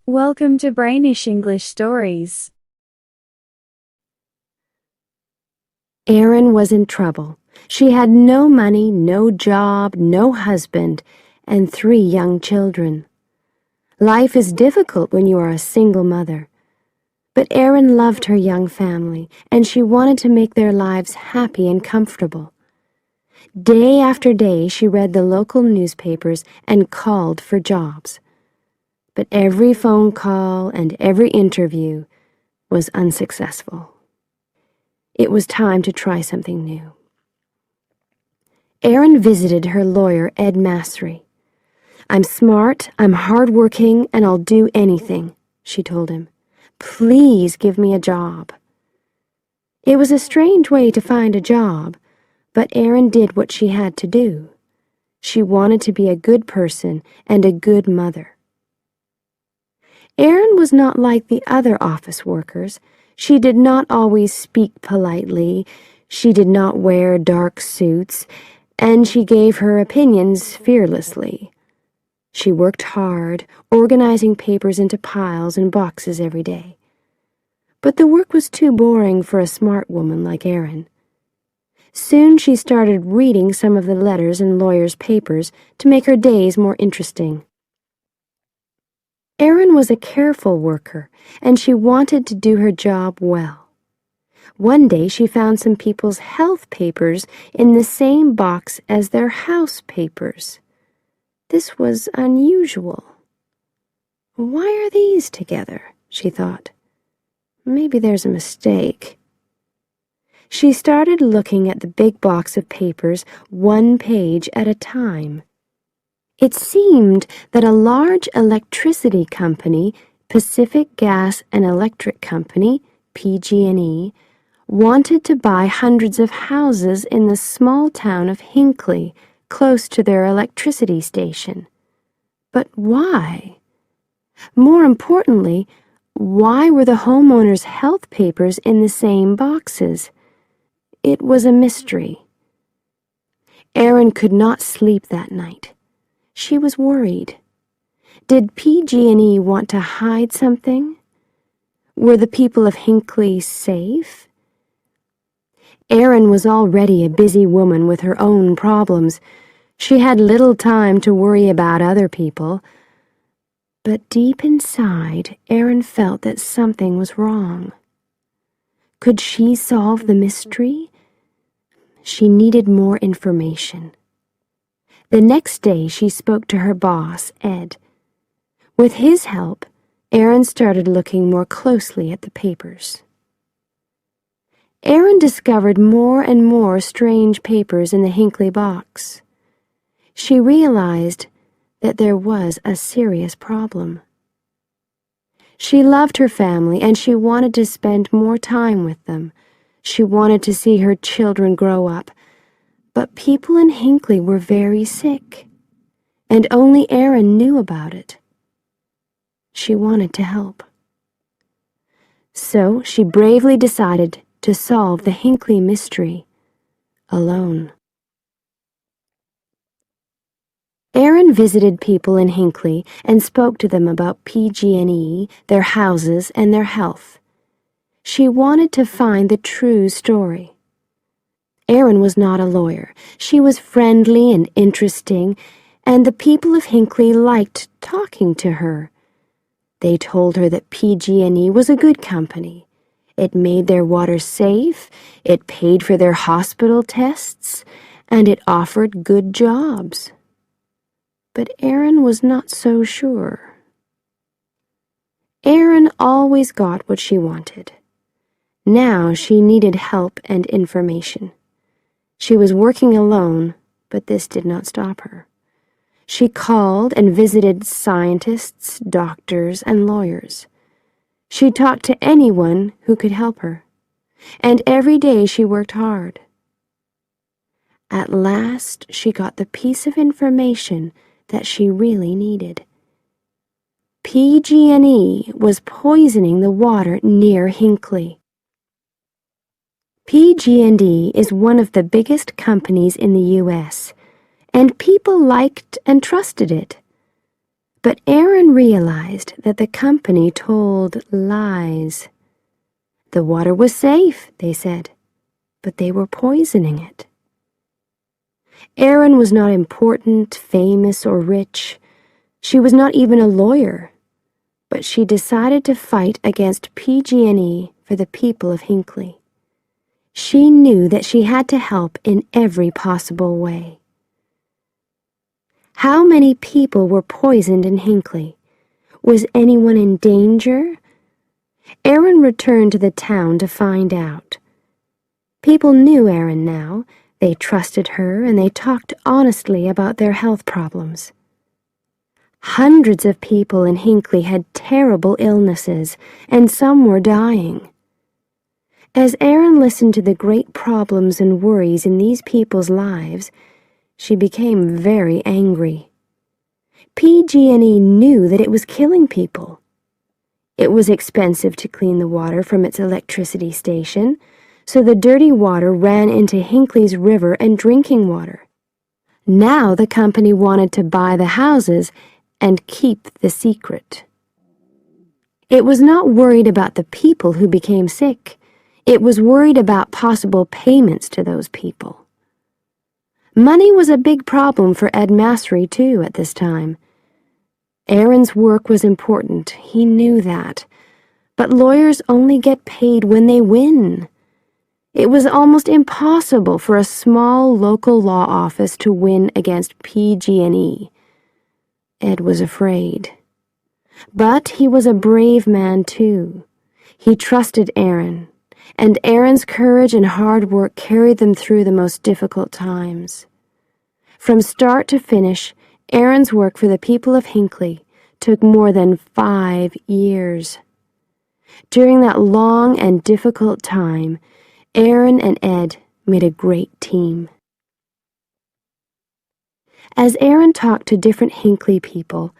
Welcome to Brainish English Stories. Erin was in trouble. She had no money, no job, no husband, and 3 young children. Life is difficult when you are a single mother. But Erin loved her young family, and she wanted to make their lives happy and comfortable. Day after day, she read the local newspapers and called for jobs. But every phone call and every interview was unsuccessful. It was time to try something new. Erin visited her lawyer, Ed Massery. "I'm smart, I'm hardworking, and I'll do anything," she told him. "Please give me a job." It was a strange way to find a job, but Erin did what she had to do. She wanted to be a good person and a good mother. Erin was not like the other office workers. She did not always speak politely, she did not wear dark suits, and she gave her opinions fearlessly. She worked hard, organizing papers into piles and boxes every day. But the work was too boring for a smart woman like Erin. Soon she started reading some of the letters in lawyers' papers to make her days more interesting. Erin was a careful worker, and she wanted to do her job well. One day she found some people's health papers in the same box as their house papers. This was unusual. "Why are these together?" she thought. "Maybe there's a mistake." She started looking at the big box of papers, 1 page at a time. It seemed that a large electricity company, Pacific Gas and Electric Company, PG&E, wanted to buy hundreds of houses in the small town of Hinckley, close to their electricity station. But why? More importantly, why were the homeowners' health papers in the same boxes? It was a mystery. Erin could not sleep that night. She was worried. Did PG&E want to hide something? Were the people of Hinckley safe? Erin was already a busy woman with her own problems. She had little time to worry about other people. But deep inside, Erin felt that something was wrong. Could she solve the mystery? She needed more information. The next day, she spoke to her boss, Ed. With his help, Erin started looking more closely at the papers. Erin discovered more and more strange papers in the Hinckley box. She realized that there was a serious problem. She loved her family, and she wanted to spend more time with them. She wanted to see her children grow up. But people in Hinckley were very sick, and only Erin knew about it. She wanted to help. So she bravely decided to solve the Hinckley mystery alone. Erin visited people in Hinckley and spoke to them about PG&E, their houses, and their health. She wanted to find the true story. Erin was not a lawyer. She was friendly and interesting, and the people of Hinckley liked talking to her. They told her that PG&E was a good company. It made their water safe, it paid for their hospital tests, and it offered good jobs. But Erin was not so sure. Erin always got what she wanted. Now she needed help and information. She was working alone, but this did not stop her. She called and visited scientists, doctors, and lawyers. She talked to anyone who could help her, and every day she worked hard. At last, she got the piece of information that she really needed. PG&E was poisoning the water near Hinckley. PG&E is one of the biggest companies in the U.S., and people liked and trusted it. But Aaron realized that the company told lies. The water was safe, they said, but they were poisoning it. Aaron was not important, famous, or rich. She was not even a lawyer. But she decided to fight against PG&E for the people of Hinckley. She knew that she had to help in every possible way. How many people were poisoned in Hinckley? Was anyone in danger? Aaron returned to the town to find out. People knew Aaron now. They trusted her and they talked honestly about their health problems. Hundreds of people in Hinckley had terrible illnesses, and some were dying. As Aaron listened to the great problems and worries in these people's lives, she became very angry. PG&E knew that it was killing people. It was expensive to clean the water from its electricity station, so the dirty water ran into Hinckley's river and drinking water. Now the company wanted to buy the houses and keep the secret. It was not worried about the people who became sick. It was worried about possible payments to those people. Money was a big problem for Ed Massery, too, at this time. Aaron's work was important, he knew that. But lawyers only get paid when they win. It was almost impossible for a small local law office to win against PG&E. Ed was afraid. But he was a brave man, too. He trusted Aaron, and Aaron's courage and hard work carried them through the most difficult times. From start to finish, Aaron's work for the people of Hinckley took more than 5 years. During that long and difficult time, Aaron and Ed made a great team. As Aaron talked to different Hinckley people,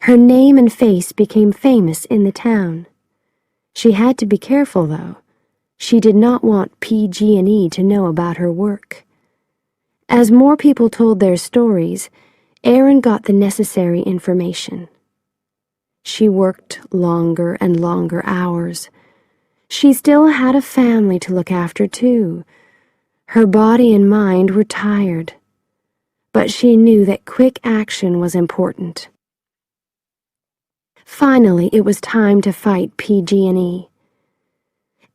her name and face became famous in the town. She had to be careful, though. She did not want PG&E to know about her work. As more people told their stories, Aaron got the necessary information. She worked longer and longer hours. She still had a family to look after, too. Her body and mind were tired. But she knew that quick action was important. Finally, it was time to fight PG&E.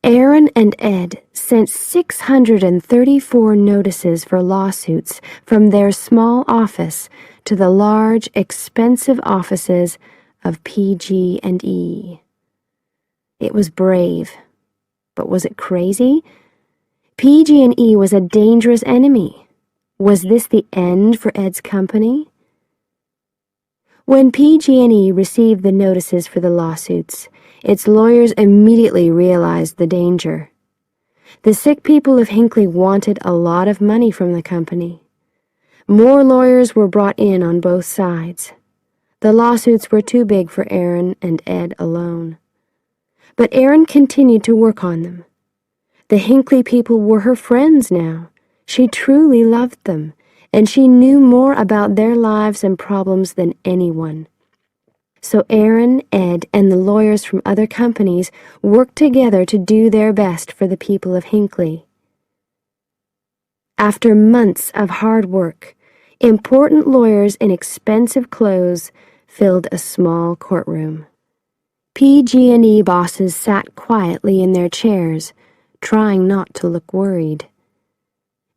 Aaron and Ed sent 634 notices for lawsuits from their small office to the large, expensive offices of PG&E. It was brave, but was it crazy? PG&E was a dangerous enemy. Was this the end for Ed's company? When PG&E received the notices for the lawsuits, its lawyers immediately realized the danger. The sick people of Hinckley wanted a lot of money from the company. More lawyers were brought in on both sides. The lawsuits were too big for Aaron and Ed alone. But Aaron continued to work on them. The Hinckley people were her friends now. She truly loved them, and she knew more about their lives and problems than anyone. So Aaron, Ed, and the lawyers from other companies worked together to do their best for the people of Hinckley. After months of hard work, important lawyers in expensive clothes filled a small courtroom. PG&E bosses sat quietly in their chairs, trying not to look worried.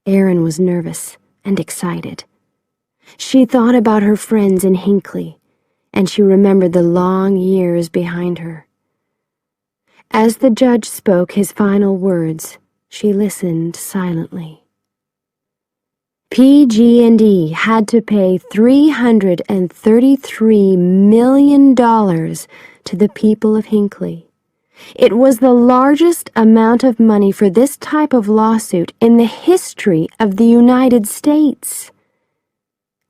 Aaron was nervous and excited. She thought about her friends in Hinckley, and she remembered the long years behind her. As the judge spoke his final words, she listened silently. PG&E had to pay $333 million to the people of Hinckley. It was the largest amount of money for this type of lawsuit in the history of the United States.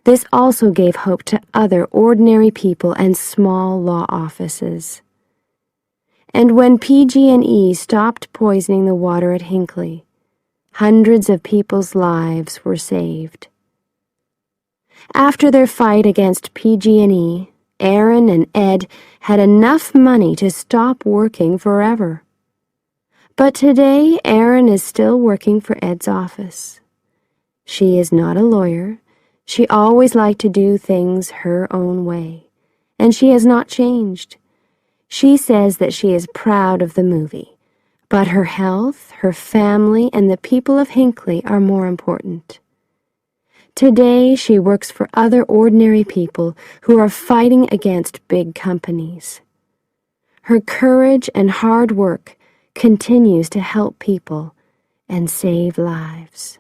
This also gave hope to other ordinary people and small law offices. And when PG&E stopped poisoning the water at Hinckley, hundreds of people's lives were saved. After their fight against PG&E, Aaron and Ed had enough money to stop working forever. But today, Aaron is still working for Ed's office. She is not a lawyer. She always liked to do things her own way, and she has not changed. She says that she is proud of the movie, but her health, her family, and the people of Hinckley are more important. Today, she works for other ordinary people who are fighting against big companies. Her courage and hard work continues to help people and save lives.